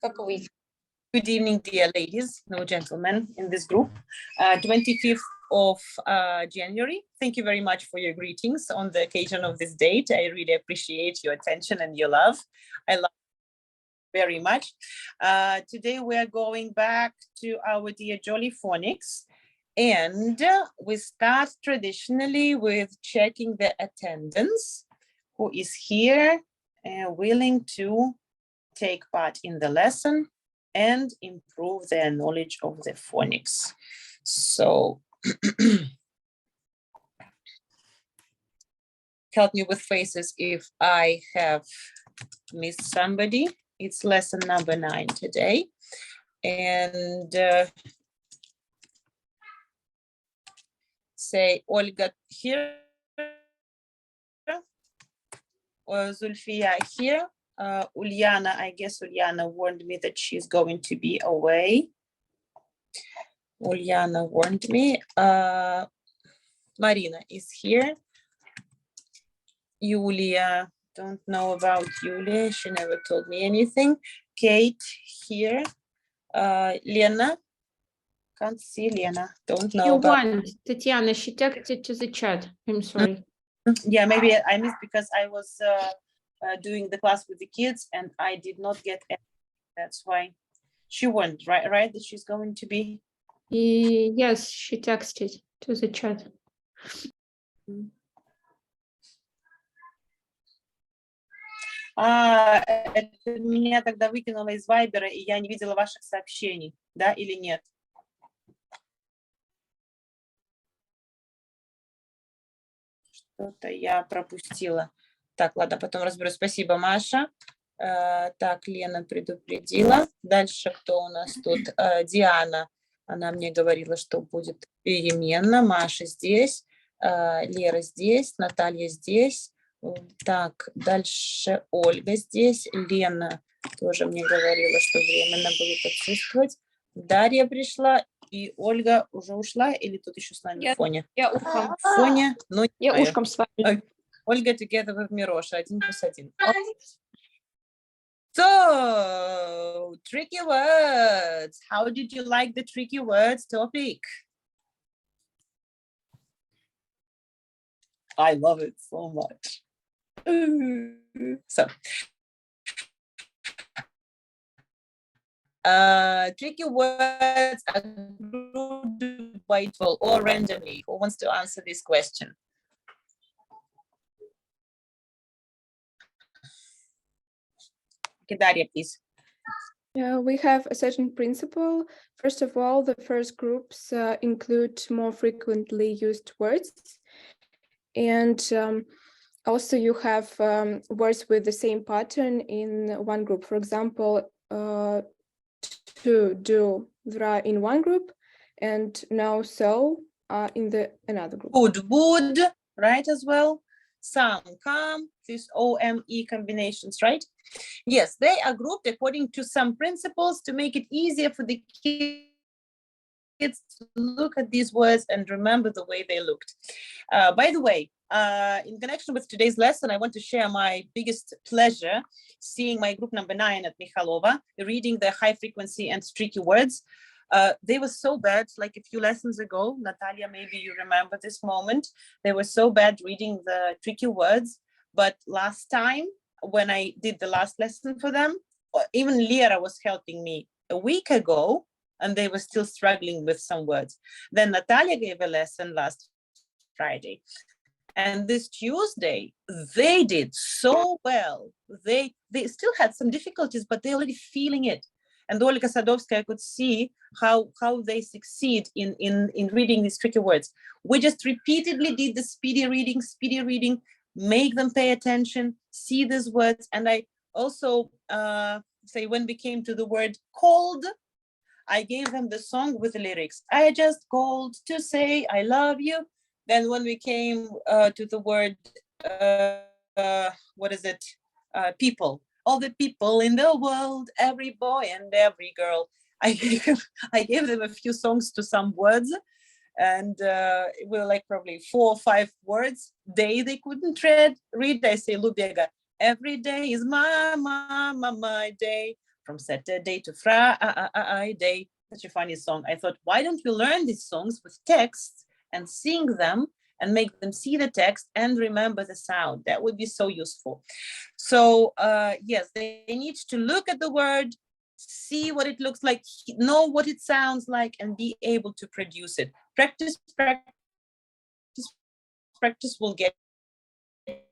Good evening, dear ladies, no gentlemen in this group. 25th of January. Thank you very much for your greetings on the occasion of this date. I really appreciate your attention and your love. I love you very much. Today we are going back to our dear Jolly Phonics. And we start traditionally with checking the attendance, who is here and willing to take part in the lesson and improve their knowledge of the phonics. So help me with faces if I have missed somebody. It's lesson number 9 today. And say Olga here, or Zulfiya here. Uliana, I guess Uliana warned me that she's going to be away. Uliana warned me. Marina is here. Yulia, don't know about Yulia. She never told me anything. Kate here. Lena, can't see Lena. Don't know You about. want Tatiana, she texted to the chat. I'm sorry. Yeah, maybe I missed because I was doing the class with the kids and I did not get it. That's why she went, right? That she's going to be. Yes, she texted to the chat. Это меня тогда выкинуло из Вайбера, и я не видела ваших сообщений, да, или нет? Что-то я пропустила. Так, ладно, потом разберусь. Спасибо, Маша. Так, Лена предупредила. Дальше кто у нас тут? Диана. Она мне говорила, что будет переменно. Маша здесь, Лера здесь, Наталья здесь. Так, дальше Ольга здесь. Лена тоже мне говорила, что временно будет отсутствовать. Дарья пришла. И Ольга уже ушла или тут еще с нами в фоне? Я ушком. В фоне, ну, Я ушком с вами. Ольга together with Miroша, 1+1. So, tricky words. How did you like the tricky words topic? I love it so much. So, tricky words are grouped by default or randomly. Who wants to answer this question? Okay, Daria, please. We have a certain principle. First of all, the first groups include more frequently used words. And also you have words with the same pattern in one group. For example, to, do, dra in one group, and now, so in the another group. Would, right, as well. Some, come, these OME combinations, right? Yes, they are grouped according to some principles to make it easier for the kids to look at these words and remember the way they looked. By the way, in connection with today's lesson, I want to share my biggest pleasure seeing my group number 9 at Mikhalova, reading the high frequency and tricky words. They were so bad, like a few lessons ago. Natalia, maybe you remember this moment. They were so bad reading the tricky words. But last time, when I did the last lesson for them, even Lera was helping me a week ago, and they were still struggling with some words. Then Natalia gave a lesson last Friday. And this Tuesday, they did so well. They still had some difficulties, but they're already feeling it. And Olga Sadovskaya could see how they succeed in reading these tricky words. We just repeatedly did the speedy reading, make them pay attention, see these words. And I also say when we came to the word cold, I gave them the song with the lyrics. I just called to say I love you. Then when we came to the word, what is it? People. All the people in the world, every boy and every girl. I gave them a few songs to some words, and it were like probably 4 or 5 words. They couldn't read. I say Lubega. Every day is my day. from Saturday to Friday. Such a funny song. I thought, why don't we learn these songs with text and sing them and make them see the text and remember the sound? That would be so useful. So yes, they need to look at the word, see what it looks like, know what it sounds like, and be able to produce it. Practice, practice, practice will get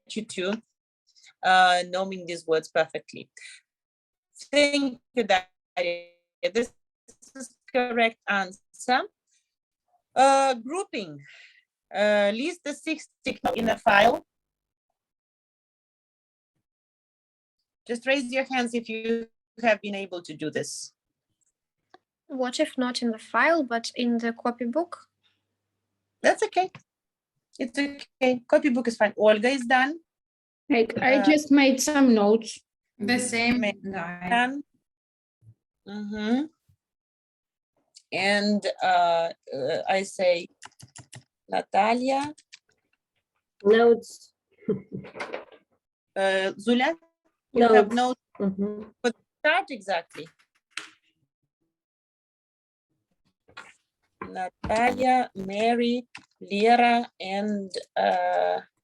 you to knowing these words perfectly. Thank you, Daria. This is correct answer. Grouping. List the 6 in a file. Just raise your hands if you have been able to do this. What if not in the file, but in the copybook? That's okay. It's okay. Copybook is fine. Olga is done. I just made some notes. The same. Done. And I say, Natalia. Notes. Zulia, you have notes Mhm. for the start exactly. Natalia, Mary, Lera, and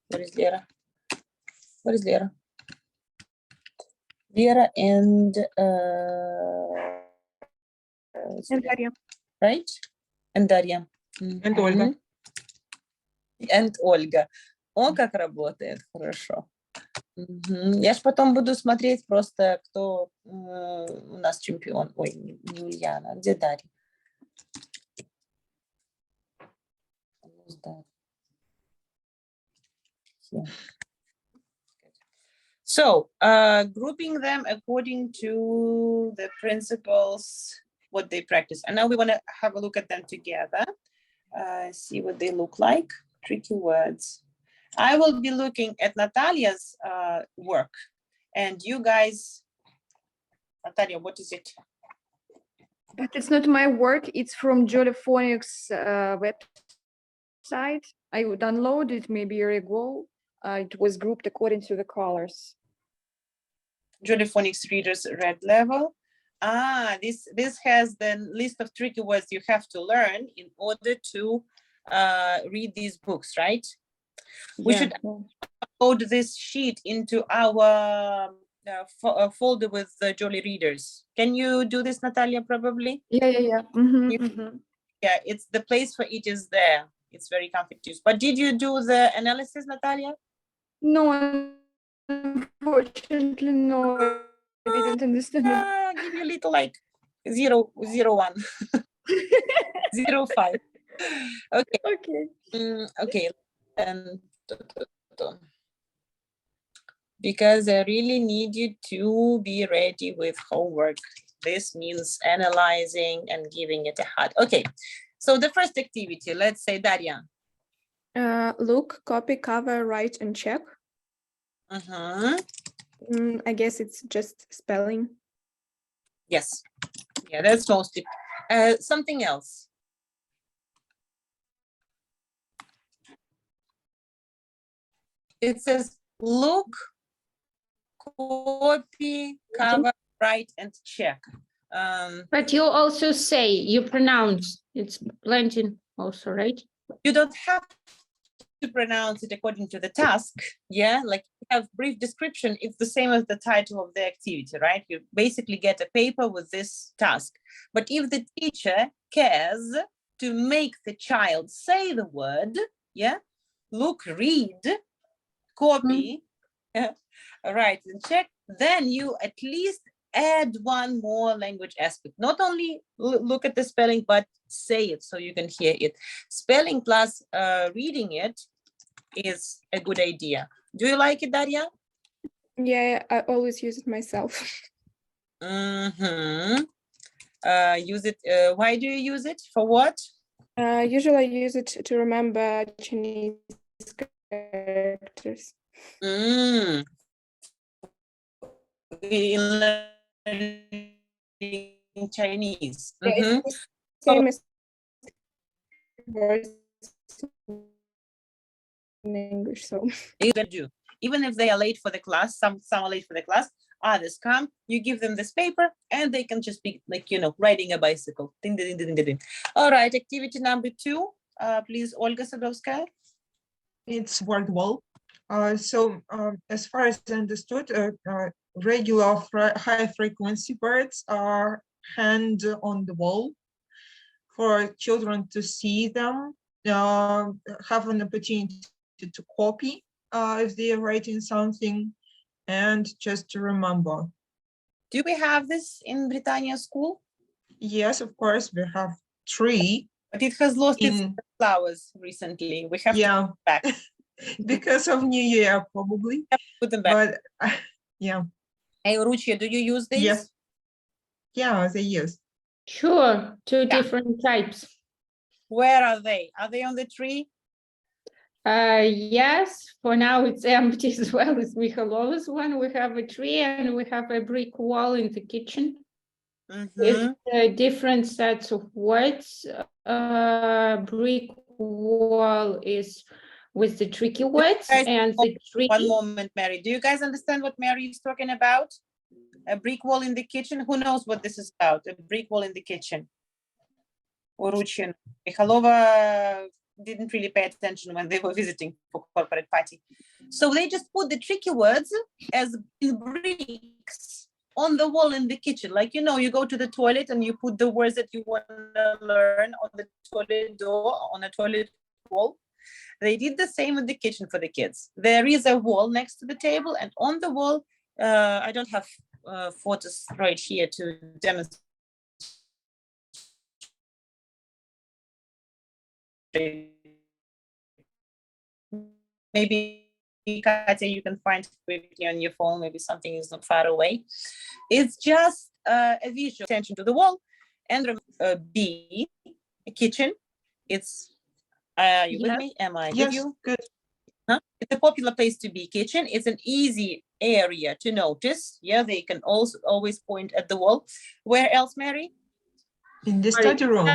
what is Lera? What is Lera? Lera and Daria. right? And Daria. And Ольга. And Ольга. О, как работает, хорошо. Я ж потом буду смотреть просто, кто у нас чемпион. Ой, не Ульяна, где Дарья? So, grouping them according to the principles, what they practice. And now we want to have a look at them together, see what they look like. Tricky words. I will be looking at Natalia's work, and you guys, Natalia, what is it? But it's not my work, it's from Jolly Phonics website. I downloaded it maybe a year ago. It was grouped according to the colors. Jolly Phonics Readers Red Level. This has the list of tricky words you have to learn in order to read these books, right? We should upload this sheet into our folder with the Jolly Readers. Can you do this, Natalia, probably? Yeah. Yeah, it's the place for it is there. It's very comfortable to use. But did you do the analysis, Natalia? No, unfortunately, no. I didn't understand it. Give you a little like 0, 0, 1, 0, 5. Okay. Okay. Okay. Because I really need you to be ready with homework. This means analyzing and giving it a heart. Okay. So the first activity, let's say, Daria. Look, copy, cover, write, and check. I guess it's just spelling. Yes. Yeah, that's mostly. Something else. It says look, copy, cover, write, and check. But you also say, you pronounce, it's blending also, right? You don't have to pronounce it according to the task. Yeah, like you have brief description. It's the same as the title of the activity, right? You basically get a paper with this task. But if the teacher cares to make the child say the word, yeah, look, read, copy, write, and check, then you at least add one more language aspect. Not only look at the spelling, but say it so you can hear it. Spelling plus reading it is a good idea. Do you like it, Daria? Yeah, I always use it myself. Use it. Why do you use it? For what? Usually I use it to remember Chinese characters. In learning Chinese. Yeah, it's the same as words in English. So even if they are late for the class, some are late for the class, others come, you give them this paper and they can just be like, riding a bicycle. Ding, ding, ding, ding, ding. All right, activity number 2. Please, Olga Sadovskaya. It's word wall. As far as I understood, regular high frequency words are hand on the wall for children to see them, have an opportunity to copy if they are writing something, and just to remember. Do we have this in BriTannia'School? Yes, of course, we have 3. But it has lost its In, flowers recently. We have to yeah, put back. because of New Year, probably. Put them back. But yeah, Hey, Ruchia, do you use these? Yes. Yeah, they use. Sure, 2 Yeah. different types. Where are they? Are they on the tree? Yes, for now it's empty as well as Mikhailova's one. We have a tree and we have a brick wall in the kitchen. Mhm. It's different sets of words. Brick wall is with the tricky words, Guys, and the tree. One moment, Mary. Do you guys understand what Mary is talking about? A brick wall in the kitchen? Who knows what this is about? A brick wall in the kitchen. Uruchin. Mikhailova didn't really pay attention when they were visiting for corporate party. So they just put the tricky words as bricks on the wall in the kitchen. Like, you go to the toilet and you put the words that you want to learn on the toilet door, on a toilet wall. They did the same in the kitchen for the kids. There is a wall next to the table, and on the wall, I don't have photos right here to demonstrate. Maybe, Katya, you can find quickly on your phone, maybe something is not far away. It's just a visual attention to the wall. And B, kitchen. It's, are you with me? Am I with Yes, you? good. Huh? It's a popular place to be, kitchen. It's an easy area to notice. Yeah, they can also always point at the wall. Where else, Mary? In the study room.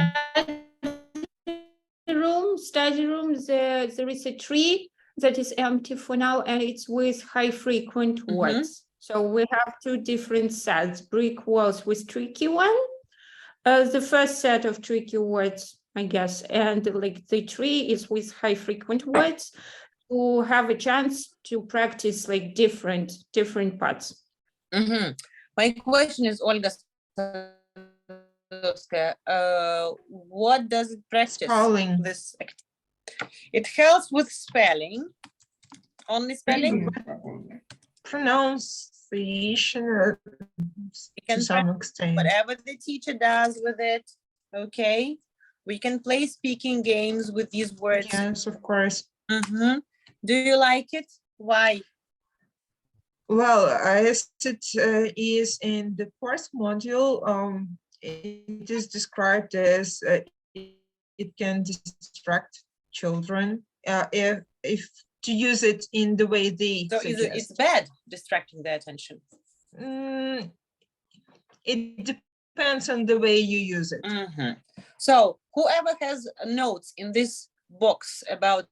Study room, there is a tree that is empty for now, and it's with high frequent words. So we have 2 different sets, brick walls with tricky one. The first set of tricky words, I guess, and like the tree is with high frequent words to have a chance to practice like different parts. My question is, Olga, what does it practice? Spelling. This activity? It helps with spelling. Only spelling? Pronunciation to some extent. Whatever the teacher does with it, okay? We can play speaking games with these words. Yes, of course. Do you like it? Why? Well, as it is in the first module, it is described as it can distract children if to use it in the way they So suggest. it's bad distracting their attention. It depends on the way you use it. So whoever has notes in this box about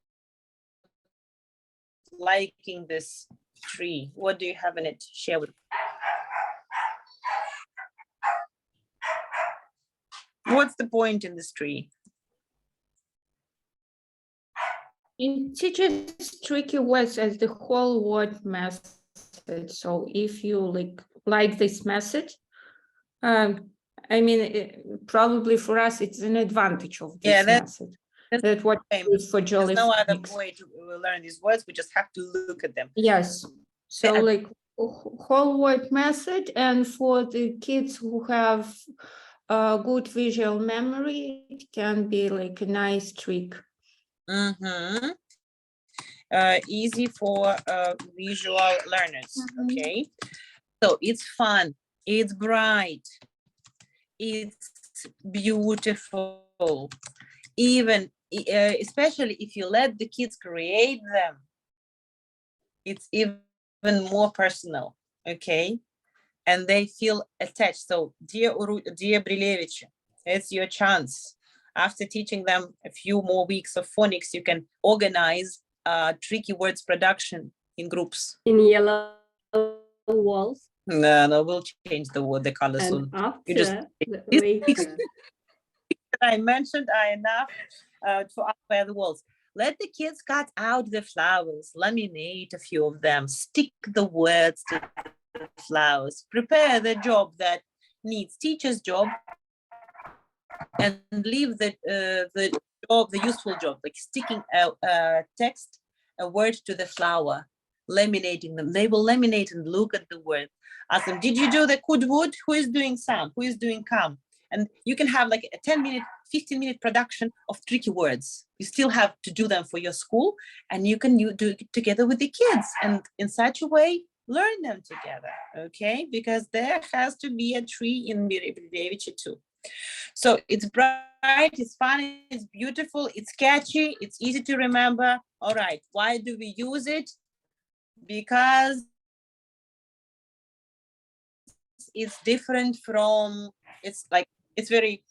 liking this tree, what do you have in it? Share with. What's the point in this tree? It teaches tricky words as the whole word method. So if you like this method, I mean, probably for us, it's an advantage of this method. That's what is for Jolly. There's no other Phonics. way to learn these words. We just have to look at them. Yes. So like whole word method, and for the kids who have good visual memory, it can be like a nice trick. Easy for visual learners. Okay. So it's fun. It's bright. It's beautiful. Even especially if you let the kids create them, it's even more personal. Okay. And they feel attached. So dear Brilevich, it's your chance. After teaching them a few more weeks of phonics, you can organize tricky words production in groups. In yellow walls. No, we'll change the color And soon. after, just- later. I mentioned are enough to occupy the walls. Let the kids cut out the flowers, laminate a few of them, stick the words to the flowers, prepare the job that needs teacher's job, and leave the job, the useful job, like sticking a text, a word to the flower, laminating them. They will laminate and look at the word. Ask them, did you do the could would? Who is doing some? Who is doing come? And you can have like a 10-minute, 15-minute production of tricky words. You still have to do them for your school, and you can do it together with the kids, and in such a way learn them together, okay? Because there has to be a tree in BriTannia'School too. So it's bright, it's fun, it's beautiful, it's catchy, it's easy to remember. All right, why do we use it? Because it's different from, it's bright. It's like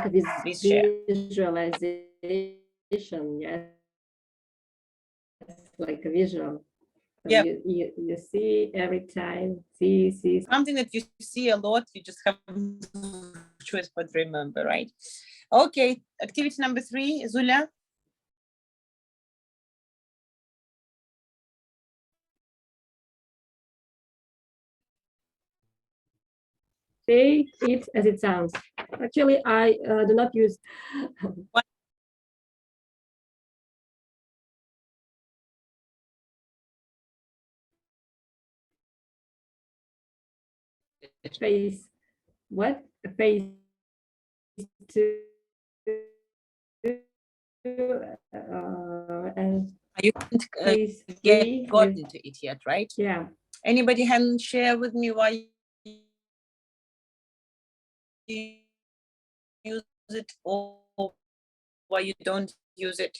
a Please share. visualization, yes. Like a visual. So Yeah. You see every time, see. Something that you see a lot, you just have no choice but remember, right? Okay, activity number 3, Zulia. Say it as it sounds. Actually, I do not use. Face. What? Face to. And You face get gotten with, to it yet, right? yeah. Anybody can share with me why you use it or why you don't use it?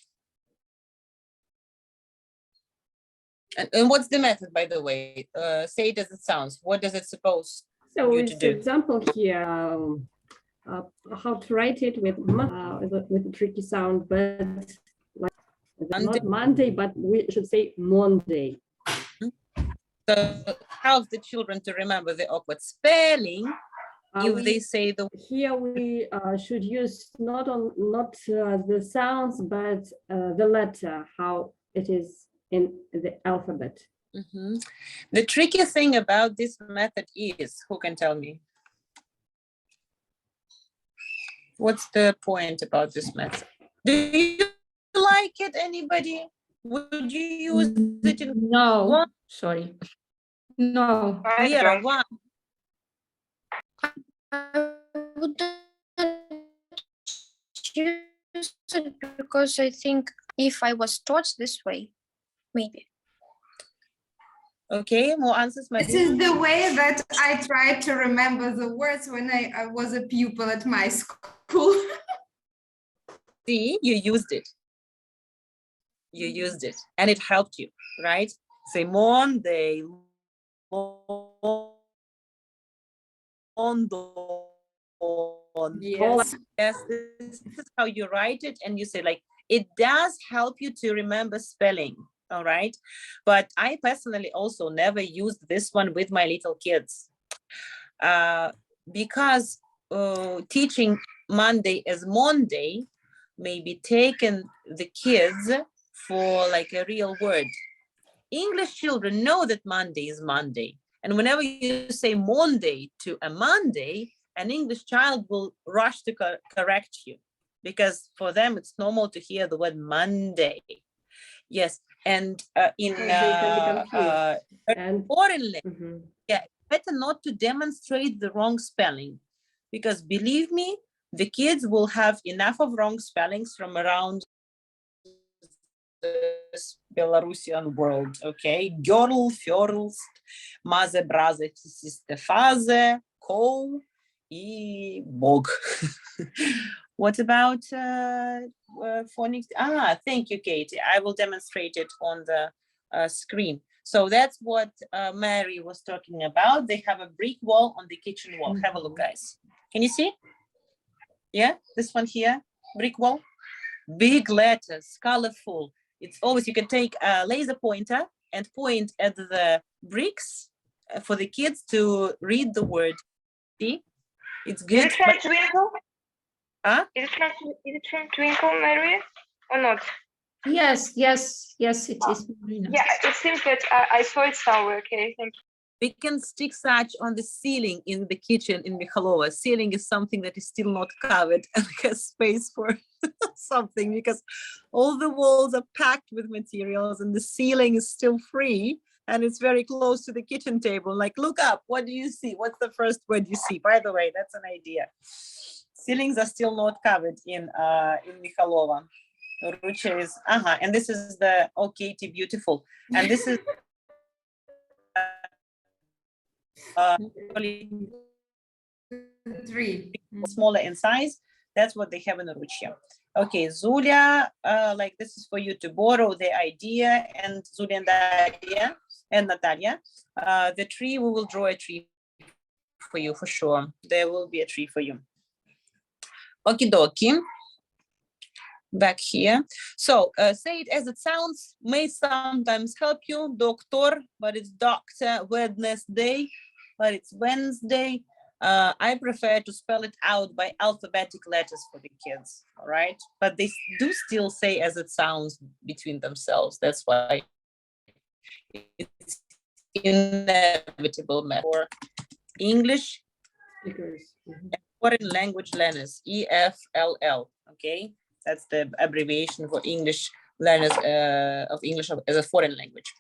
And what's the method, by the way? Say it as it sounds. What does it suppose So you to it's do? example here, how to write it with a tricky sound, but like not Monday, but we should say Monday. So help the children to remember the awkward spelling. If they say the Here we should use not the sounds, but the letter, how it is in the alphabet. Mhm. The tricky thing about this method is, who can tell me? What's the point about this method? Do you like it, anybody? Would you use it in No, one? sorry. No. Vera, one. I would choose it because I think if I was taught this way, maybe. Okay, more answers, This Maria? is the way that I tried to remember the words when I was a pupil at my school. See, you used it. You used it, and it helped you, right? Say Monday, Yes. Yes, this is how you write it, and you say like, it does help you to remember spelling, all right? But I personally also never used this one with my little kids because teaching Monday as Monday may be taken the kids for like a real word. English children know that Monday is Monday. And whenever you say Monday to a Monday, an English child will rush to correct you because for them it's normal to hear the word Monday. Yes, and in They can be confused. And foreign language, yeah, better not to demonstrate the wrong spelling because believe me, the kids will have enough of wrong spellings from around this Belarusian world, okay? Girl, first, maze, braze, fisiste, faze, ko, и bog. What about phonics? Thank you, Katie. I will demonstrate it on the screen. So that's what Mary was talking about. They have a brick wall on the kitchen wall. Have a look, guys. Can you see? Yeah, this one here, brick wall. Big letters, colorful. It's always, you can take a laser pointer and point at the bricks for the kids to read the word. See, it's Is good. it from Twinkle? Huh? Is it from Twinkle, Mary, or not? Yes, it is, Marina. Yeah, it seems that I saw it somewhere. Okay, thank you. We can stick such on the ceiling in the kitchen in Mikhalova. Ceiling is something that is still not covered and has space for something, because all the walls are packed with materials and the ceiling is still free and it's very close to the kitchen table. Like, look up, what do you see? What's the first word you see? By the way, that's an idea. Ceilings are still not covered in Mikhalova. Rucha is, and this is the Katie, beautiful. And this is 3. smaller in size. That's what they have in Ruchia. Okay, Zulia, like this is for you to borrow the idea, and Zulia and Daria and Natalia. The tree, we will draw a tree for you for sure. There will be a tree for you. Okie dokie. Back here. So say it as it sounds, may sometimes help you, doctor, but it's doctor, Wednesday, but it's Wednesday. I prefer to spell it out by alphabetic letters for the kids, all right? But they do still say as it sounds between themselves. That's why it's inevitable for English foreign language learners, EFLL, okay? That's the abbreviation for English learners of English as a foreign language.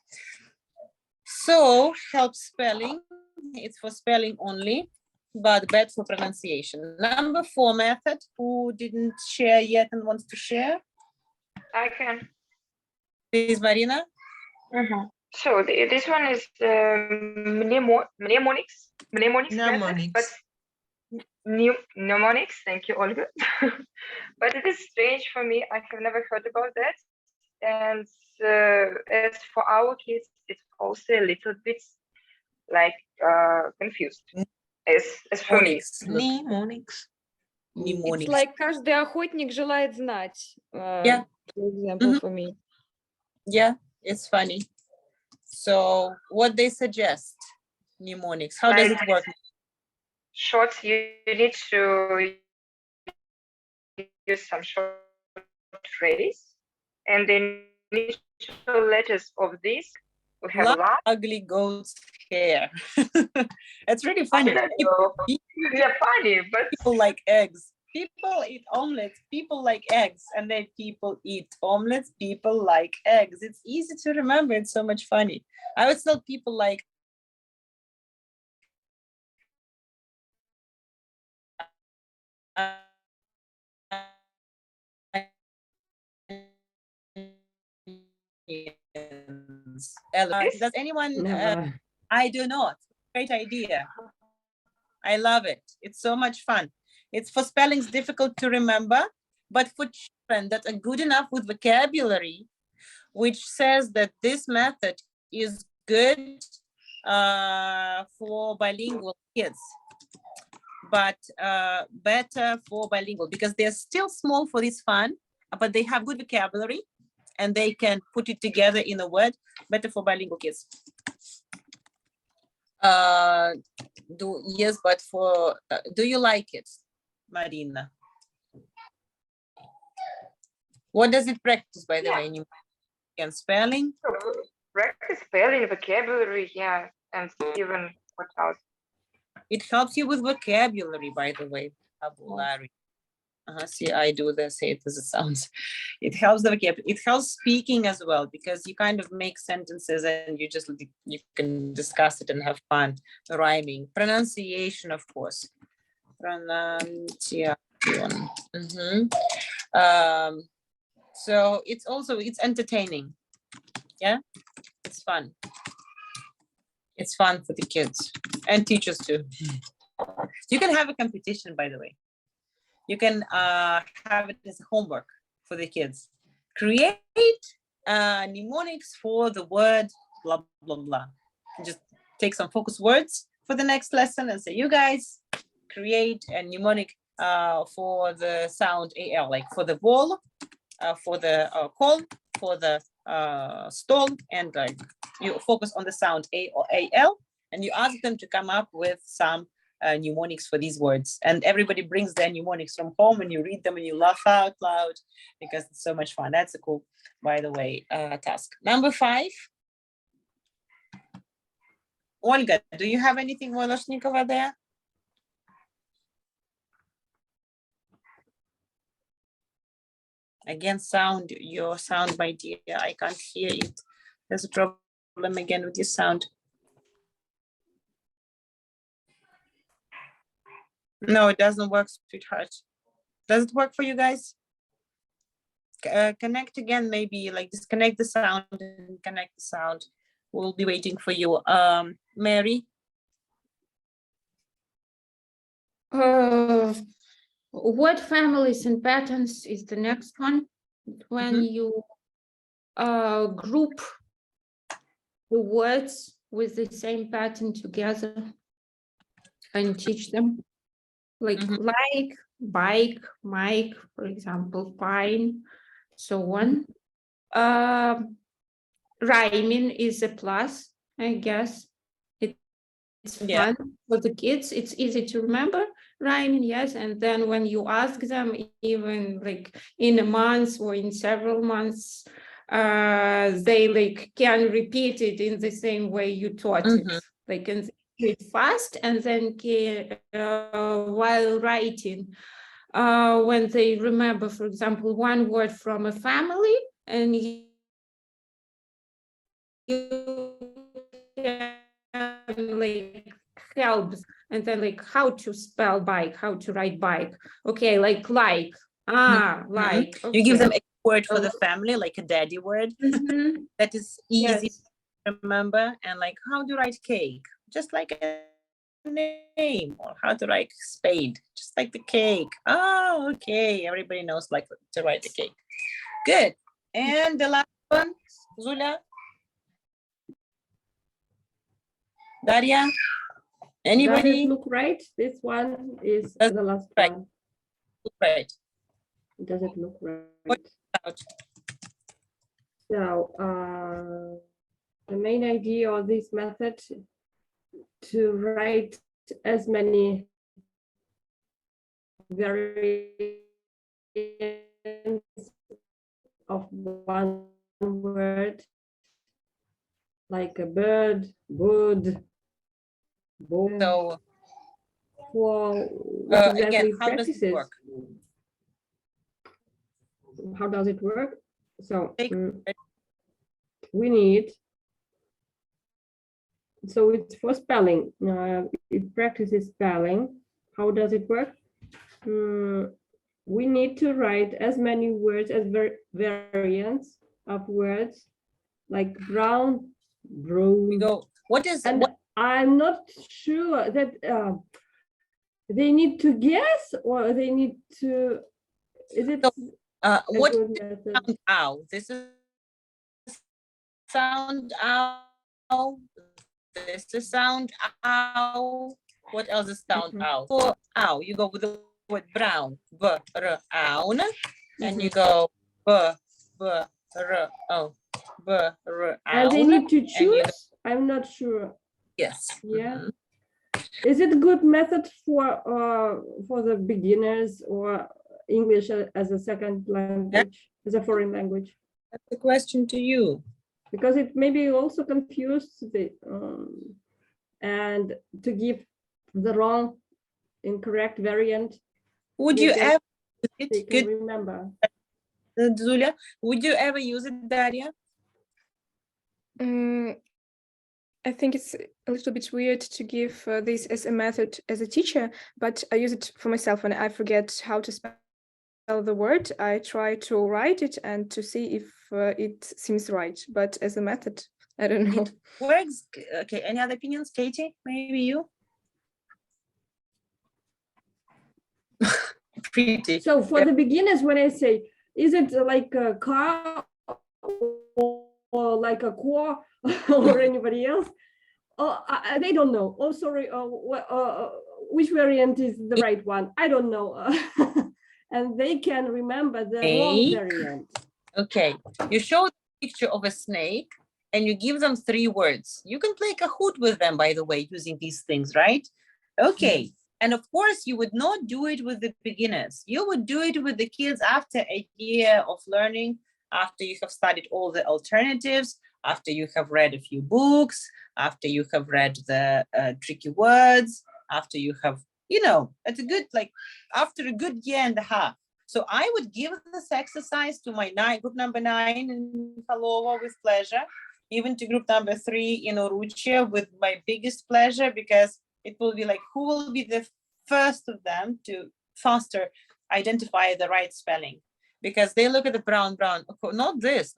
So help spelling, it's for spelling only, but bad for pronunciation. Number 4 method, who didn't share yet and wants to share? I can. Please, Marina. So this one is mnemonics. Method, but mnemonics. Thank you, Olga. But it is strange for me. I have never heard about that. And as for our kids, it's also a little bit like confused. As for me. Mnemonics. It's like каждый охотник желает знать. Yeah. For example, for me. Yeah, it's funny. So what they suggest, mnemonics, how does it work? Shorts, you need to use some short phrase, and the initial letters of this we have ugly goat's hair. It's really funny. They're funny, but people like eggs. People eat omelets. People like eggs, and then people eat omelets. People like eggs. It's easy to remember. It's so much funny. I would tell people like does anyone I do not. Great idea. I love it. It's so much fun. It's for spellings difficult to remember, but for children that are good enough with vocabulary, which says that this method is good for bilingual kids, but better for bilingual because they're still small for this fun, but they have good vocabulary and they can put it together in a word, better for bilingual kids. Yes, but for, do you like it, Marina? What does it practice, by the way? And spelling? Practice spelling, vocabulary, yeah, and even what else? It helps you with vocabulary, by the way. Vocabulary. See, I do the say it as it sounds. It helps the vocabulary. It helps speaking as well because you kind of make sentences and you can discuss it and have fun. Rhyming, pronunciation, of course. Pronunciation. So it's entertaining. Yeah, it's fun. It's fun for the kids and teachers too. You can have a competition, by the way. You can have it as homework for the kids. Create mnemonics for the word blah, blah, blah. Just take some focus words for the next lesson and say, you guys create a mnemonic for the sound AL, like for the ball, for the call, for the stall, and you focus on the sound A or AL and you ask them to come up with some mnemonics for these words. And everybody brings their mnemonics from home, and you read them and you laugh out loud because it's so much fun. That's a cool, by the way, task. Number 5. Olga, do you have anything Volosnikova there? Again, your sound, my dear, I can't hear it. There's a problem again with your sound. No, it doesn't work, sweetheart. Does it work for you guys? Connect again, maybe like disconnect the sound and connect the sound. We'll be waiting for you. Mary? Word families and patterns is the next one. When you group the words with the same pattern together and teach them, like bike, mic, for example, pine, so on. Rhyming is a plus, I guess. It's fun for the kids. It's easy to remember rhyming, yes. And then when you ask them, even like in a month or in several months, they like can repeat it in the same way you taught it. They can do it fast, and then while writing, when they remember, for example, one word from a family, and you can like help, and then like how to spell bike, how to write bike. Okay, like like. Okay. You give them a word for the family, like a daddy word that is easy to remember, and like how to write cake, just like a name, or how to write spade, just like the cake. Oh, okay, everybody knows like to write the cake. Good. And the last one, Zulia, Daria, anybody? Does it look right? This one is the last one. Right. Does it look right? So the main idea of this method to write as many variants of one word, like a bird, wood, boy. So for again, how does it work? How does it work? So we need, so it's for spelling. It practices spelling. How does it work? We need to write as many words as variants of words, like brown, brown. We go. What is? And I'm not sure that they need to guess, or they need to. Is it? What sound ow? This is sound ow. This is sound ow. What else is sound ow? For ow, you go with the word brown, b r own, and you go b r o, b r own. And they need to choose. I'm not sure. Yes. Yeah. Is it a good method for the beginners, or English as a second language, as a foreign language? That's a question to you. Because it maybe also confused the and to give the wrong, incorrect variant. Would you ever remember? Zulia, would you ever use it, Daria? I think it's a little bit weird to give this as a method as a teacher, but I use it for myself when I forget how to spell the word. I try to write it and to see if it seems right, but as a method, I don't know. It works. Okay, any other opinions? Katie, maybe you? Pretty. So for the beginners, when I say, is it like a car or like a core or anybody else? They don't know. Oh, sorry. Which variant is the right one? I don't know. And they can remember the wrong variant. Okay. You show the picture of a snake, and you give them 3 words. You can play Kahoot with them, by the way, using these things, right? Okay. And of course, you would not do it with the beginners. You would do it with the kids after a year of learning, after you have studied all the alternatives, after you have read a few books, after you have read the tricky words, after you have, it's a good, after a good year and a half. So I would give this exercise to my group number 9 in Kalova with pleasure, even to group number 3 in Oruchia with my biggest pleasure, because it will be like, who will be the first of them to faster identify the right spelling? Because they look at the brown, not this.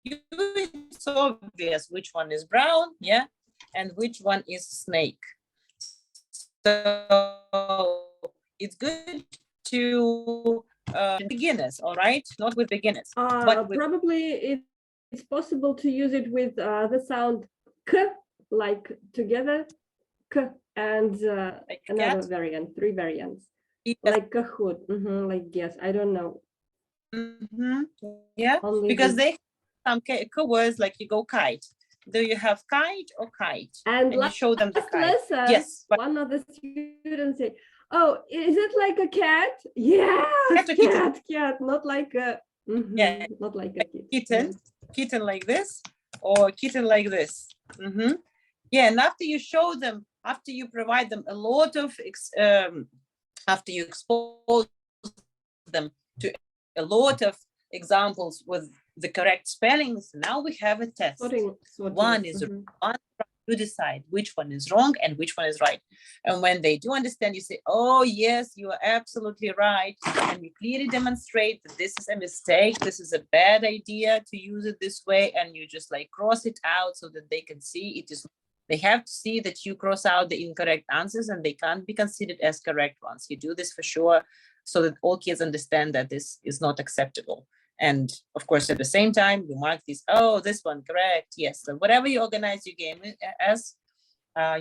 It's obvious which one is brown, yeah, and which one is snake. So it's good to beginners, all right, not with beginners. But probably it's possible to use it with the sound k, like together, k, and like another cat? variant, 3 variants, Yes. like Kahoot, like yes, I don't know. Yeah, Only because with- they have some words like you go kite. Do you have kite or kite? And you show them the last kite. lesson, Yes, but one of the students say, "Oh, is it like a cat?" Yes, Cat or kitten? cat, not like a Yeah. not like a kitten. kitten, kitten like this, or kitten like this. Yeah, and after you show them, after you provide them a lot of, after you expose them to a lot of examples with the correct spellings, now we have a test. Sorting, One is one, you decide which one is wrong and which one is right. And when they do understand, you say, oh yes, you are absolutely right. And you clearly demonstrate that this is a mistake, this is a bad idea to use it this way, and you just like cross it out so that they can see it is. They have to see that you cross out the incorrect answers and they can't be considered as correct ones. You do this for sure so that all kids understand that this is not acceptable. And of course, at the same time, you mark these, oh, this one, correct, yes. So whatever you organize your game as,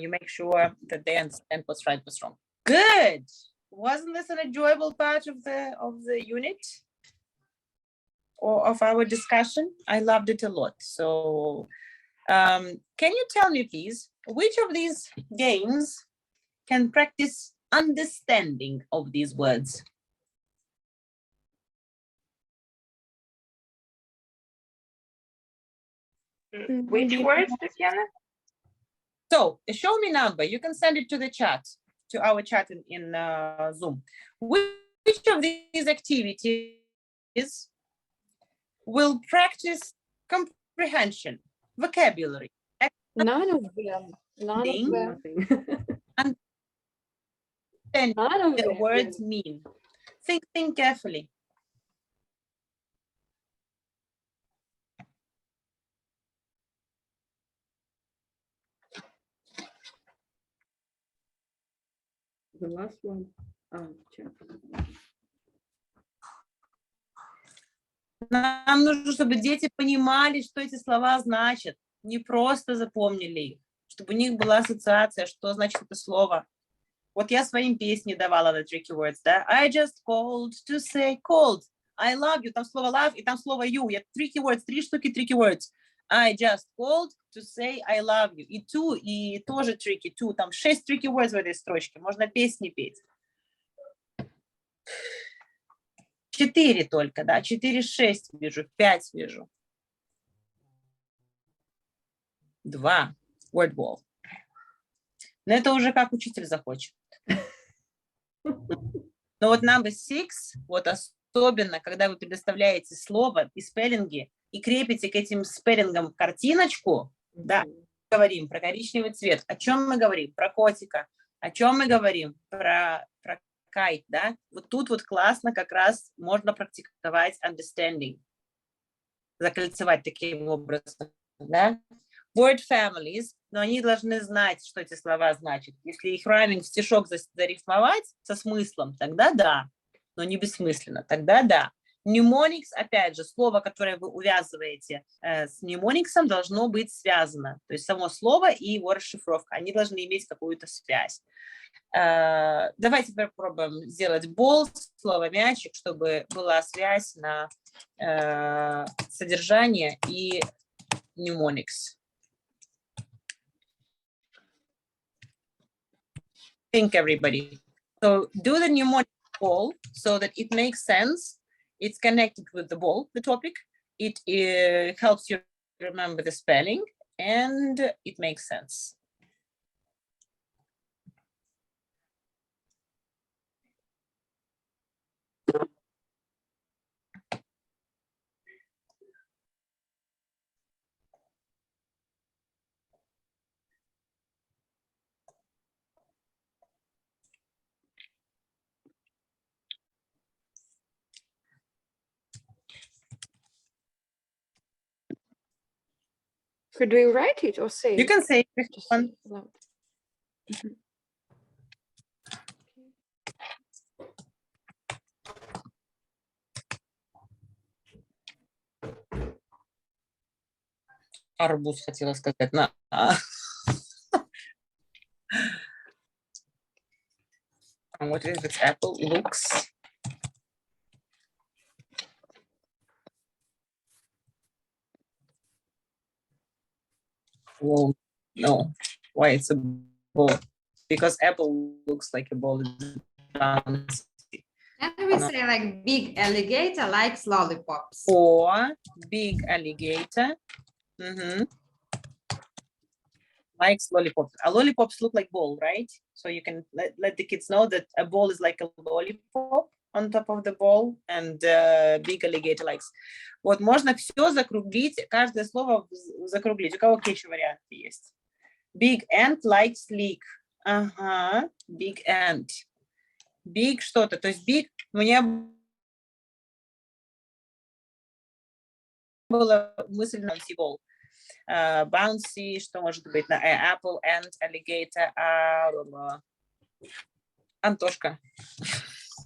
you make sure that they understand what's right, what's wrong. Good. Wasn't this an enjoyable part of the unit or of our discussion? I loved it a lot. So can you tell me, please, which of these games can practice understanding of these words? Which words, Tatiana? So show me number. You can send it to the chat, to our chat in Zoom. Which of these activities will practice comprehension, vocabulary? None of them. None of Nothing. them. And None of the them. words mean. Think carefully. The last one. Oh, check. Нам нужно, чтобы дети понимали, что эти слова значат, не просто запомнили их, чтобы у них была ассоциация, что значит это слово. Вот я своим песни давала на tricky words, да? I just called to say cold. I love you. Там слово love и там слово you. Я tricky words, 3 штуки tricky words. I just called to say I love you. И to, и тоже tricky, to. Там 6 tricky words в этой строчке. Можно песни петь. 4 только, да? 4, 6 вижу, 5 вижу. 2. Word wall. Но это уже как учитель захочет. Но вот number 6, вот особенно, когда вы предоставляете слово и спеллинги, и крепите к этим спеллингам картиночку, да, говорим про коричневый цвет. О чем мы говорим? Про котика. О чем мы говорим? Про кайт, да? Вот тут вот классно как раз можно практиковать understanding. Закольцевать таким образом, да? Word families, но они должны знать, что эти слова значат. Если их райминг в стишок зарифмовать со смыслом, тогда да, но не бессмысленно, тогда да. Mnemonics, опять же, слово, которое вы увязываете с мнемониксом, должно быть связано. То есть само слово и его расшифровка, они должны иметь какую-то связь. Давайте попробуем сделать ball, слово мячик, чтобы была связь на содержание и mnemonics. Think, everybody. So do the mnemonic ball so that it makes sense. It's connected with the ball, the topic. It helps you remember the spelling and it makes sense. Should we write it or say You it? can say Just one. loud. Mhm. Арбуз хотела сказать. What is it? Apple looks. Well, no. Why it's a ball? Because apple looks like a ball. Can we say like big alligator likes lollipops? Or big alligator likes lollipops. Lollipops look like ball, right? So you can let the kids know that a ball is like a lollipop on top of the ball, and big alligator likes. Вот можно все закруглить, каждое слово закруглить. У кого какие еще варианты есть? Big ant likes leak. Ага, big ant. Big что-то, то есть big у меня была мысль на ball. Bouncy, что может быть на apple, ant, alligator, Антошка.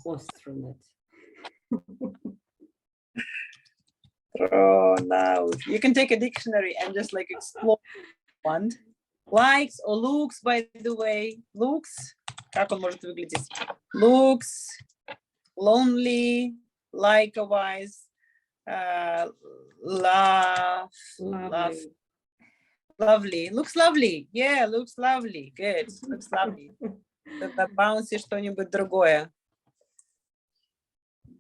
Astronaut. You can take a dictionary and just like explore one. Likes or looks, by the way. Looks. Как он может выглядеть? Looks, lonely, likewise, lovely. Looks lovely. Yeah, looks lovely. Good. Looks lovely. Это bouncy что-нибудь другое.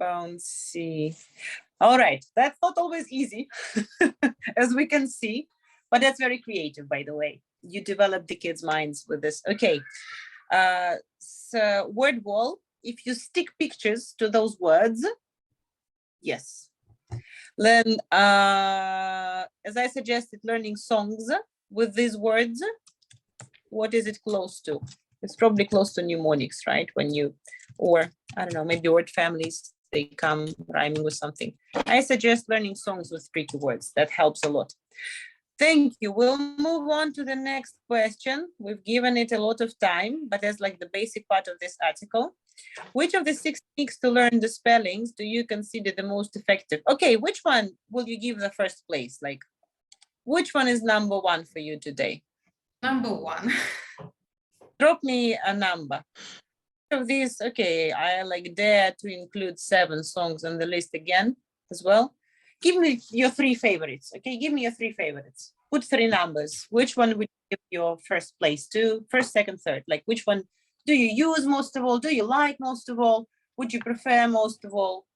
Bouncy. All right. That's not always easy, as we can see, but that's very creative, by the way. You develop the kids' minds with this. Okay. So word wall, if you stick pictures to those words, yes. Then, as I suggested, learning songs with these words, what is it close to? It's probably close to mnemonics, right? When you, or I don't know, maybe word families, they come rhyming with something. I suggest learning songs with tricky words. That helps a lot. Thank you. We'll move on to the next question. We've given it a lot of time, but as like the basic part of this article. Which of the 6 techniques to learn the spellings do you consider the most effective? Okay, which one will you give the first place? Like, which one is number 1 for you today? Number 1. Drop me a number. Of these, okay, I like dare to include 7 songs on the list again as well. Give me your 3 favorites, okay? Give me your 3 favorites. Put 3 numbers. Which one would you give your first place to? First, second, third. Like which one do you use most of all? Do you like most of all? Would you prefer most of all?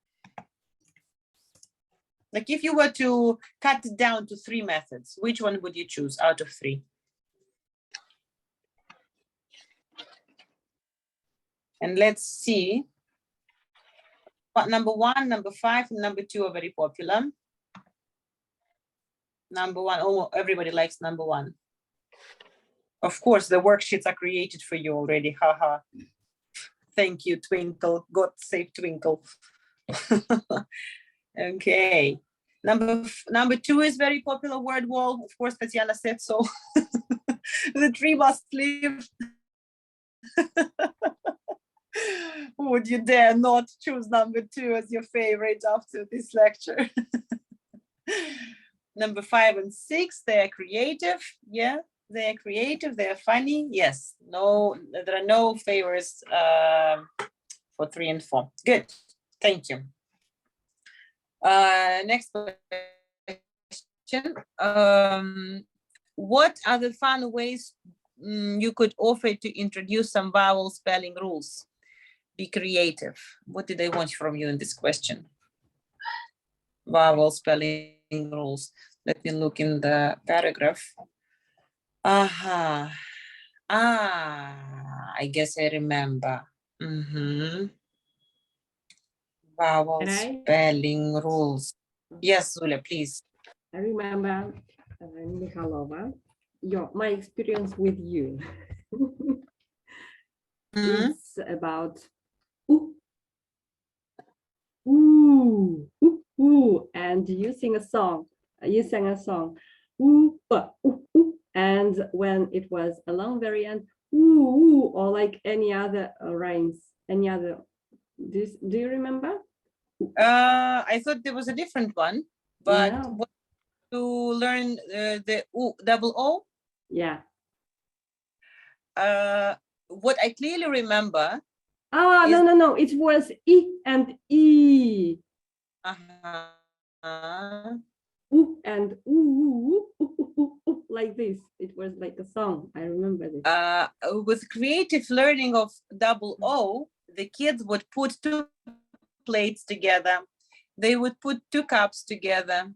Like if you were to cut it down to 3 methods, which one would you choose out of 3? And let's see. But number 1, number 5, and number 2 are very popular. Number 1, almost everybody likes number 1. Of course, the worksheets are created for you already. Haha. Thank you, Twinkle. God save Twinkle. Okay. Number 2 is very popular, word wall. Of course, Tatiana said so. The tree must live. Would you dare not choose number 2 as your favorite after this lecture? Number 5 and 6, they are creative. Yeah, they are creative. They are funny. Yes. No, there are no favorites for 3 and 4. Good. Thank you. Next question. What are the fun ways you could offer to introduce some vowel spelling rules? Be creative. What did they want from you in this question? Vowel spelling rules. Let me look in the paragraph. I guess I remember. Vowel spelling rules. Yes, Zulia, please. I remember, Mikhailova, my experience with you. It's about ooh, and you sing a song. You sang a song, and when it was a long variant, or like any other rhymes, any other. Do you remember? I thought there was a different one, but No. to learn the double O. Yeah. What I clearly remember. No. It was E and E. And like this. It was like a song. I remember this. With creative learning of double O, the kids would put 2 plates together. They would put 2 cups together.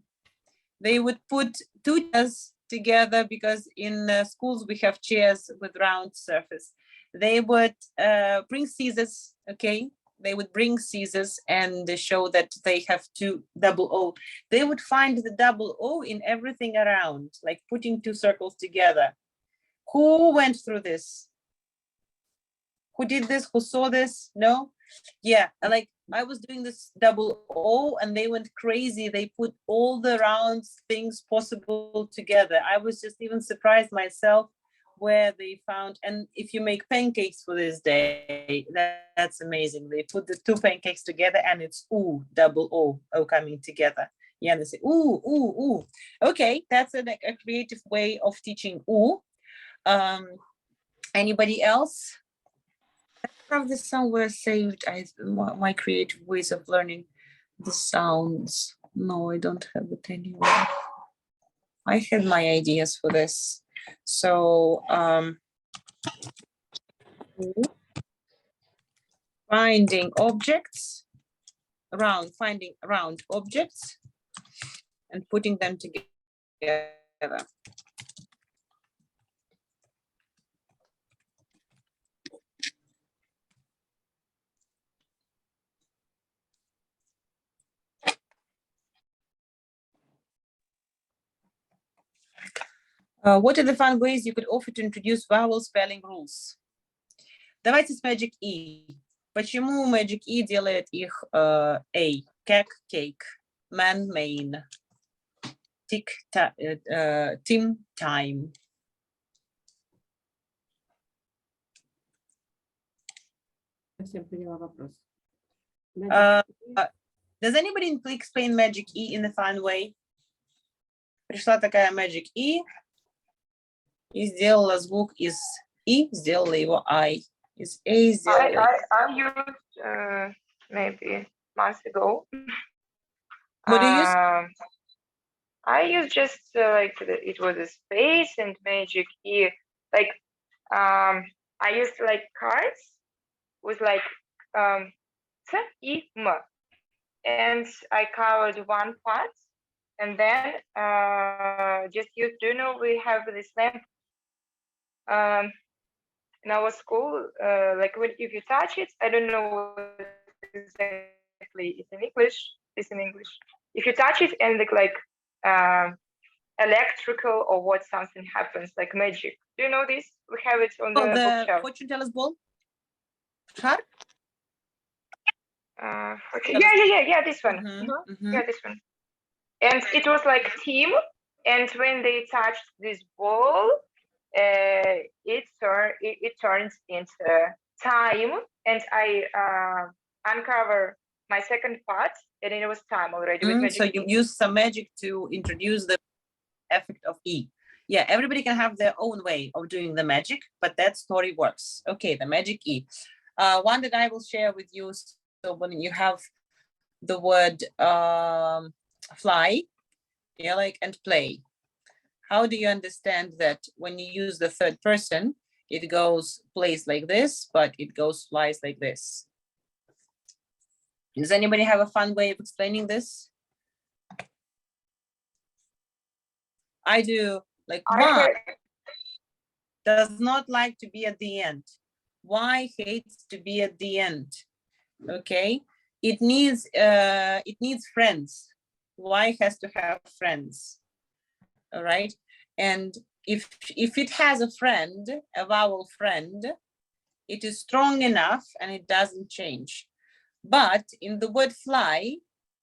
They would put 2 chairs together, because in schools we have chairs with round surface. They would bring scissors, okay? They would bring scissors and show that they have 2 double O. They would find the double O in everything around, like putting 2 circles together. Who went through this? Who did this? Who saw this? No? Yeah, like I was doing this double O and they went crazy. They put all the round things possible together. I was just even surprised myself where they found. And if you make pancakes for this day, that's amazing. They put the 2 pancakes together and it's ooh, double O coming together. Yeah, and they say ooh. Okay, that's a creative way of teaching ooh. Anybody else? I have this somewhere saved. My creative ways of learning the sounds. No, I don't have it anywhere. I had my ideas for this. So finding round objects and putting them together. What are the fun ways you could offer to introduce vowel spelling rules? Давайте с Magic E. Почему Magic E делает их A? Cake, cake. Man, main. Tick, Tim, time. Does anybody explain Magic E in a fun way? Пришла такая Magic E и сделала звук из И, сделала его I. Из A сделала... I used maybe months ago. What do you use? I used just like it was a space and Magic E. Like I used like cards with like T, I, M. And I covered one part, and then just use, do you know, we have this lamp in our school, like if you touch it, I don't know exactly it's in English. If you touch it and like electrical or what, something happens, like magic. Do you know this? We have it on the bookshelf. Fortune teller's ball? Shark? Okay. Yeah, this one. Yeah, this one. And it was like team, and when they touched this ball, it turns into time, and I uncover my second part, and it was time already with magic. So you use some magic to introduce the effect of E. Yeah, everybody can have their own way of doing the magic, but that story works. Okay, the magic E. One that I will share with you. So when you have the word fly, yeah, like, and play, how do you understand that when you use the third person, it goes plays like this, but it goes flies like this? Does anybody have a fun way of explaining this? I do. Like, why does not like to be at the end? Why hates to be at the end? Okay, it needs friends. Why has to have friends? All right, and if it has a friend, a vowel friend, it is strong enough and it doesn't change. But in the word fly,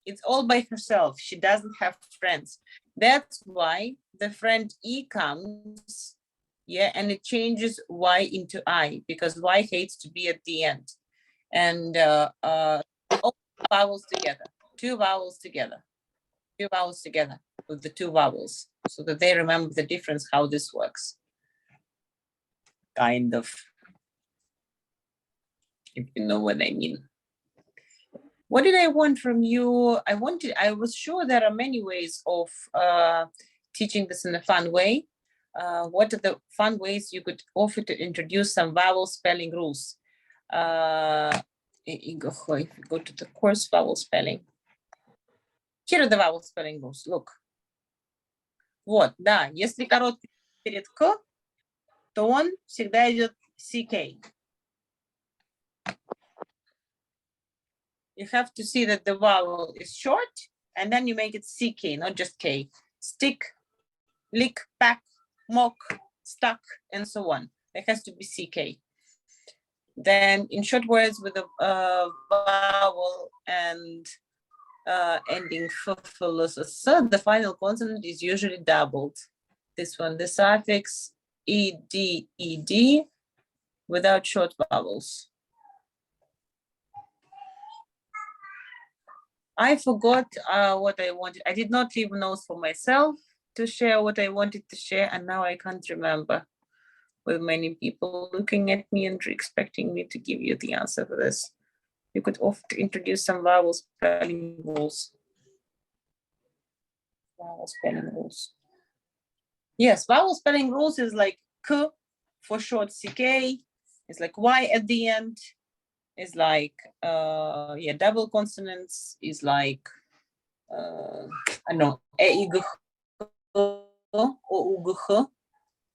it's all by herself. She doesn't have friends. That's why the friend E comes, yeah, and it changes Y into I, because Y hates to be at the end. And all vowels together, two vowels together with the two vowels, so that they remember the difference, how this works. Kind of, if you know what I mean. What did I want from you? I was sure there are many ways of teaching this in a fun way. What are the fun ways you could offer to introduce some vowel spelling rules? If you go to the course vowel spelling. Here are the vowel spelling rules, look. Вот, да, если короткий перед К, то он всегда идет CK. You have to see that the vowel is short, and then you make it CK, not just K. Stick, lick, pack, mock, stuck, and so on. It has to be CK. Then in short words with a vowel and ending the final consonant is usually doubled. This one, the suffix ed without short vowels. I forgot what I wanted. I did not leave notes for myself to share what I wanted to share, and now I can't remember, with many people looking at me and expecting me to give you the answer for this. You could offer to introduce some vowel spelling rules. Vowel spelling rules. Yes, vowel spelling rules is like K for short CK. It's like Y at the end. It's like double consonants is like I don't know, E-I-G-H, O-U-G-H,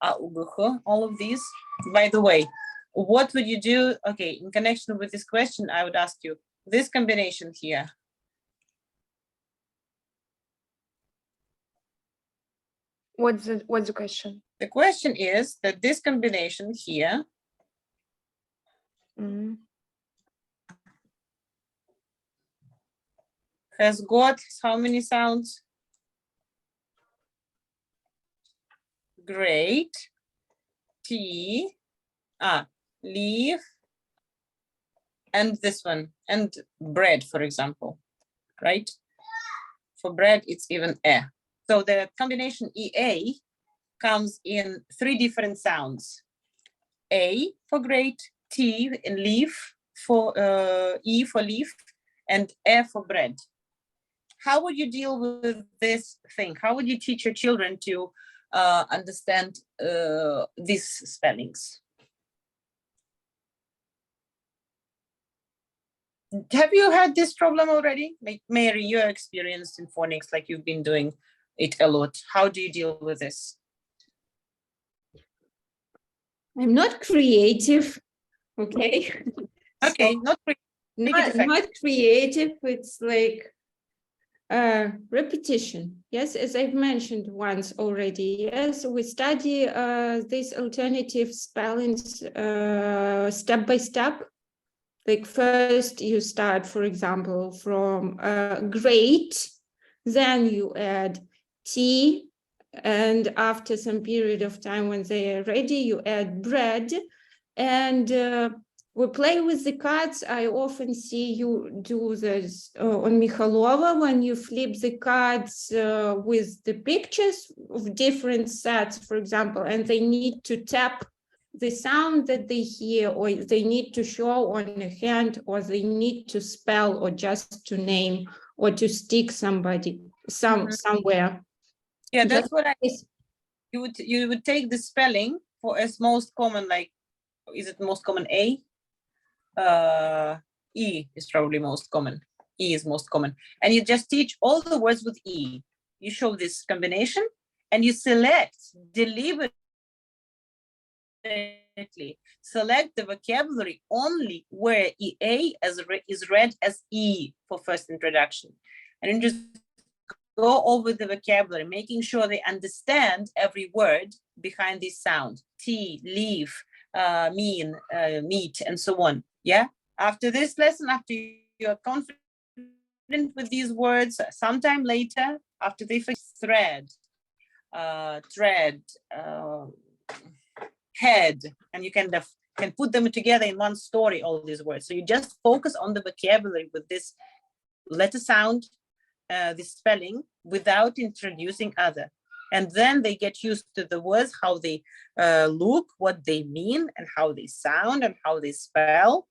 A-U-G-H, all of these. By the way, what would you do? Okay, in connection with this question, I would ask you this combination here. What's the question? The question is that this combination here has got how many sounds? Great, T, leaf, and this one, and bread, for example, right? For bread, it's even E. So the combination EA comes in 3 different sounds. A for great, T in leaf, for E for leaf, and E for bread. How would you deal with this thing? How would you teach your children to understand these spellings? Have you had this problem already? Like Mary, you're experienced in phonics, like you've been doing it a lot. How do you deal with this? I'm not creative, okay? Okay, So, not creative, it's like repetition. Yes, as I've mentioned once already, yes, we study these alternative spellings step by step. Like first you start, for example, from great, then you add T, and after some period of time when they are ready, you add bread, and We play with the cards. I often see you do this on Mikhalova when you flip the cards with the pictures of different sets, for example, and they need to tap the sound that they hear, or they need to show on a hand, or they need to spell, or just to name, or to stick somebody somewhere. Yeah, that's Just what I this- you would take the spelling for as most common, like, is it most common A? E is probably most common. E is most common. And you just teach all the words with E. You show this combination and you select deliberately, select the vocabulary only where EA is read as E for first introduction. And you just go over the vocabulary, making sure they understand every word behind this sound. Tea, leaf, mean, meat, and so on. Yeah. After this lesson, after you're confident with these words, sometime later, after they finish thread, head, and you can put them together in one story, all these words. So you just focus on the vocabulary with this letter sound, the spelling, without introducing other. And then they get used to the words, how they look, what they mean, and how they sound, and how they spell.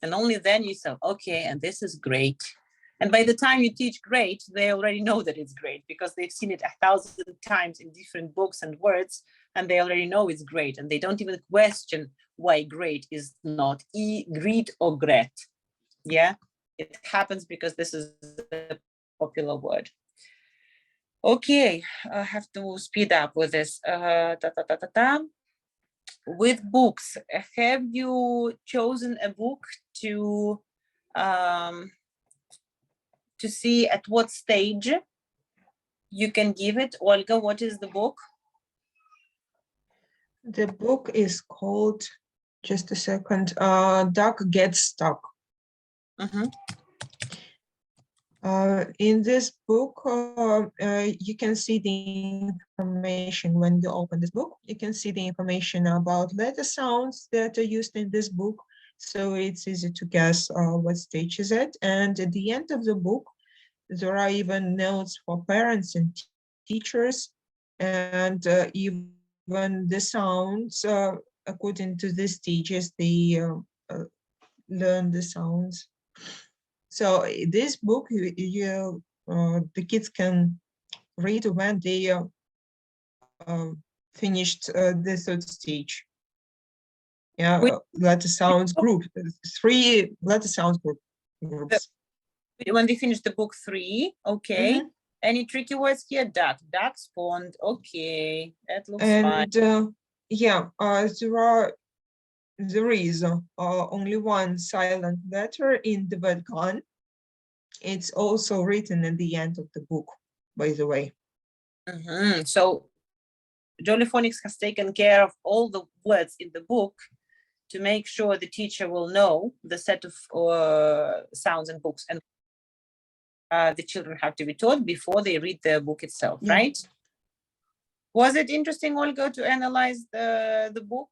And only then you say, okay, and this is great. And by the time you teach great, they already know that it's great because they've seen it 1,000 times in different books and words, and they already know it's great. And they don't even question why great is not great or gret. Yeah, it happens because this is a popular word. Okay, I have to speed up with this. With books, have you chosen a book to see at what stage you can give it? Olga, what is the book? The book is called, just a second, Duck Gets Stuck. In this book, you can see the information when you open this book. You can see the information about letter sounds that are used in this book. So it's easy to guess what stage is it. And at the end of the book, there are even notes for parents and teachers, and even the sounds according to the stages they learn the sounds. So this book, the kids can read when they finished the third stage. Yeah, letter sounds group, 3 letter sounds groups. When they finish the book 3, okay. Any tricky words here? Duck, ducks, pond. Okay, that looks fine. And yeah, there is only one silent letter in the word gone. It's also written at the end of the book, by the way. So Jolly Phonics has taken care of all the words in the book to make sure the teacher will know the set of sounds and books, and the children have to be taught before they read the book itself, right? Was it interesting, Olga, to analyze the book?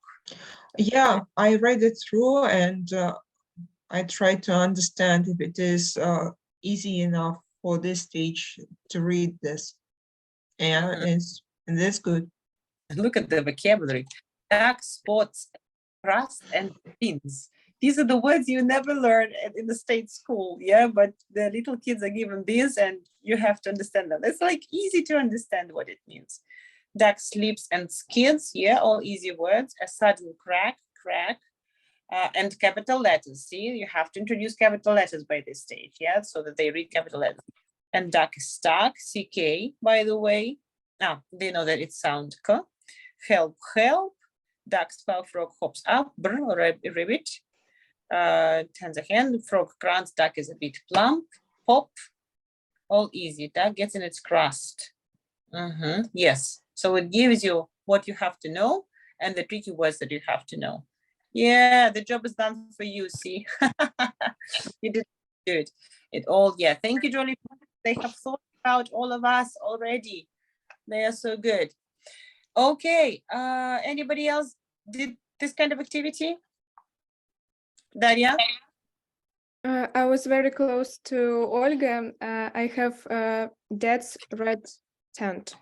Yeah, I read it through and I tried to understand if it is easy enough for this stage to read this. And that's good. Look at the vocabulary. Duck, spots, crust, and fins. These are the words you never learn in the state school, yeah? But the little kids are given these and you have to understand them. It's like easy to understand what it means. Duck sleeps and skids, yeah, all easy words. A sudden crack, and capital letters. See, you have to introduce capital letters by this stage, yeah, so that they read capital letters. And duck is stuck, CK, by the way. Now, they know that it sounds K. Help, help. Duck, spell, frog, hops up, rabbit. Hands a hand, frog crunch, duck is a bit plump, pop. All easy, duck gets in its crust. Yes, so it gives you what you have to know and the tricky words that you have to know. Yeah, the job is done for you, see? You did good. It all, yeah, thank you, Jolly. They have thought about all of us already. They are so good. Okay, anybody else did this kind of activity? Daria? I was very close to Olga. I have Dad's Red Tent.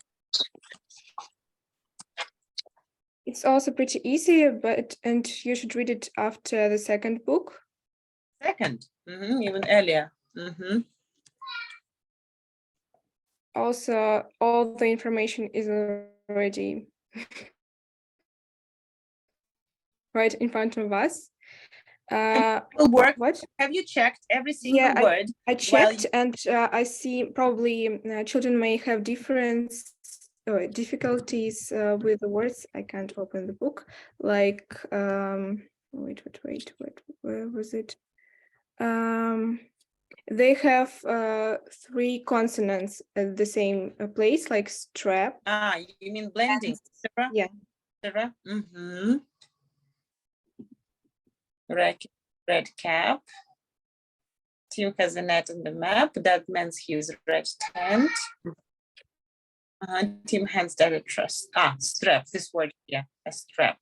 It's also pretty easy, and you should read it after the second book. Second, even earlier. Also, all the information is already right in front of us. Work. What? Have you checked every single word? I checked, and I see probably children may have difficulties with the words. I can't open the book. Like, wait, where was it? They have 3 consonants at the same place, like strap. Ah, you mean blending? Sarah? Yeah. Sarah? Red cap. Tim has a net on the map. That means he's red tent. Tim hands that a trust. Ah, strap. This word, yeah, a strap.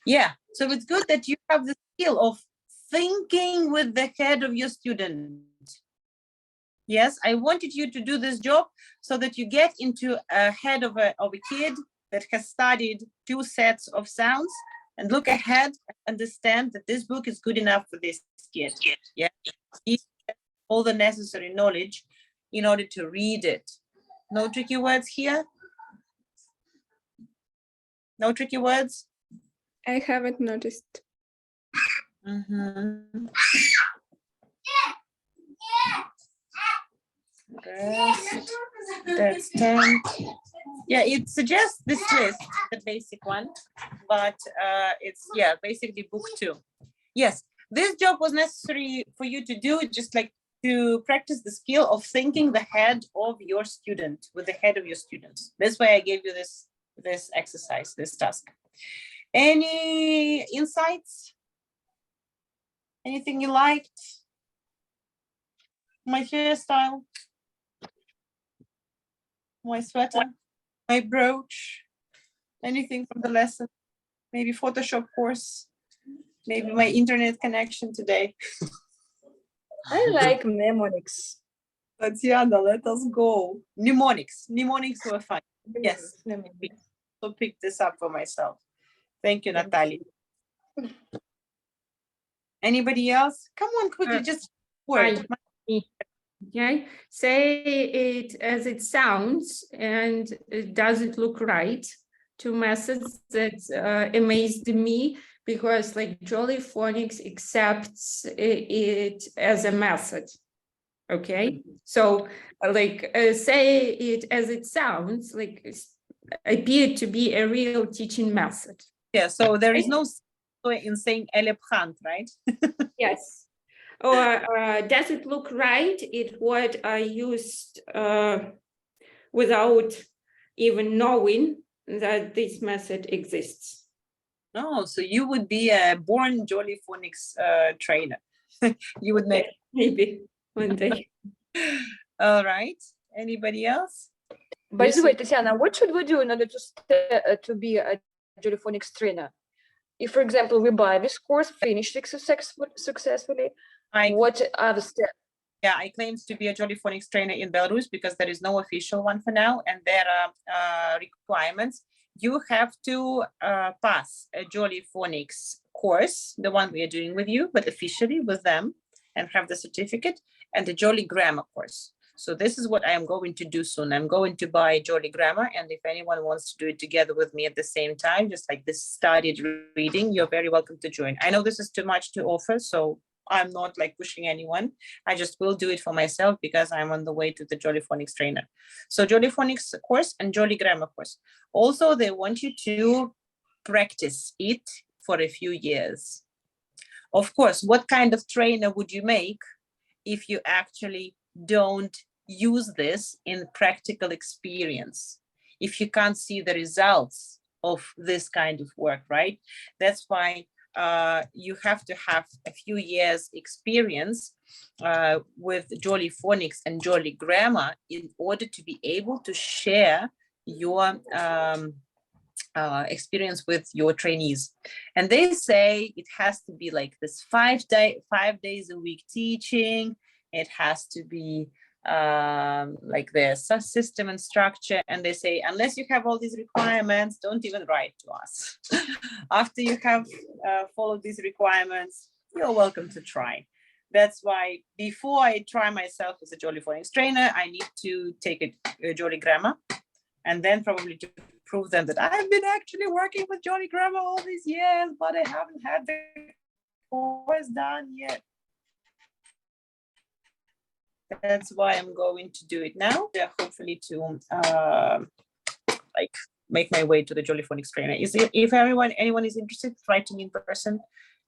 Yeah, so it's good that you have the skill of thinking with the head of your student. Yes, I wanted you to do this job so that you get into a head of a kid that has studied 2 sets of sounds and look ahead and understand that this book is good enough for this kid. Yeah, he has all the necessary knowledge in order to read it. No tricky words here? No tricky words? I haven't noticed. That's 10. Yeah, it suggests this list, the basic one, but it's, yeah, basically book 2. Yes, this job was necessary for you to do, just like to practice the skill of thinking the head of your student, with the head of your students. That's why I gave you this exercise, this task. Any insights? Anything you liked? My hairstyle? My sweater? My brooch? Anything from the lesson? Maybe Photoshop course? Maybe my internet connection today? I like mnemonics. Tatiana, let us go. Mnemonics were fun. Yes, so pick this up for myself. Thank you, Natalia. Anybody else? Come on, quickly, just word. Okay, say it as it sounds, and does it look right? 2 methods that amazed me, because like Jolly Phonics accepts it as a method. Okay, so like say it as it sounds, like appeared to be a real teaching method. Yeah, so there is no in saying elephant, right? Yes. Or does it look right? It what I used without even knowing that this method exists. No, so you would be a born Jolly Phonics trainer. You would make maybe one day. All right. Anybody else? By the way, Tatiana, what should we do in order to be a Jolly Phonics trainer? If, for example, we buy this course, finish it successfully, what are the steps? Yeah, I claim to be a Jolly Phonics trainer in Belarus because there is no official one for now, and there are requirements. You have to pass a Jolly Phonics course, the one we are doing with you, but officially with them, and have the certificate, and the Jolly Grammar course. So this is what I am going to do soon. I'm going to buy Jolly Grammar, and if anyone wants to do it together with me at the same time, just like this studied reading, you're very welcome to join. I know this is too much to offer, so I'm not like pushing anyone. I just will do it for myself because I'm on the way to the Jolly Phonics trainer. So Jolly Phonics course and Jolly Grammar course. Also, they want you to practice it for a few years. Of course, what kind of trainer would you make if you actually don't use this in practical experience? If you can't see the results of this kind of work, right? That's why you have to have a few years experience with Jolly Phonics and Jolly Grammar in order to be able to share your experience with your trainees, and they say it has to be like this 5 days a week teaching. It has to be like this system and structure, and they say unless you have all these requirements, don't even write to us. After you have followed these requirements, you're welcome to try. That's why before I try myself as a Jolly Phonics trainer, I need to take a Jolly Grammar, and then probably to prove them that I've been actually working with Jolly Grammar all these years, but I haven't had the course done yet. That's why I'm going to do it now. Hopefully to like make my way to the Jolly Phonics trainer. If anyone is interested, write to me in person.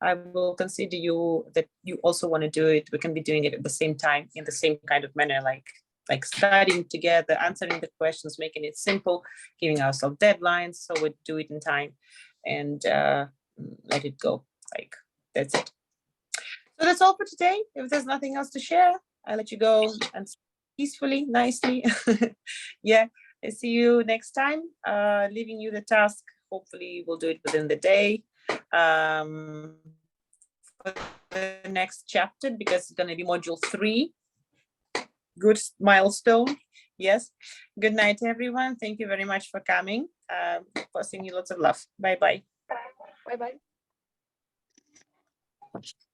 I will consider you that you also want to do it. We can be doing it at the same time in the same kind of manner, like studying together, answering the questions, making it simple, giving ourselves deadlines so we do it in time, and let it go. Like that's it. So that's all for today. If there's nothing else to share, I'll let you go and peacefully, nicely. Yeah, I see you next time. Leaving you the task. Hopefully we'll do it within the day. For the next chapter, because it's going to be module 3. Good milestone. Yes. Good night, everyone. Thank you very much for coming. Posting you lots of love. Bye-bye. Bye-bye.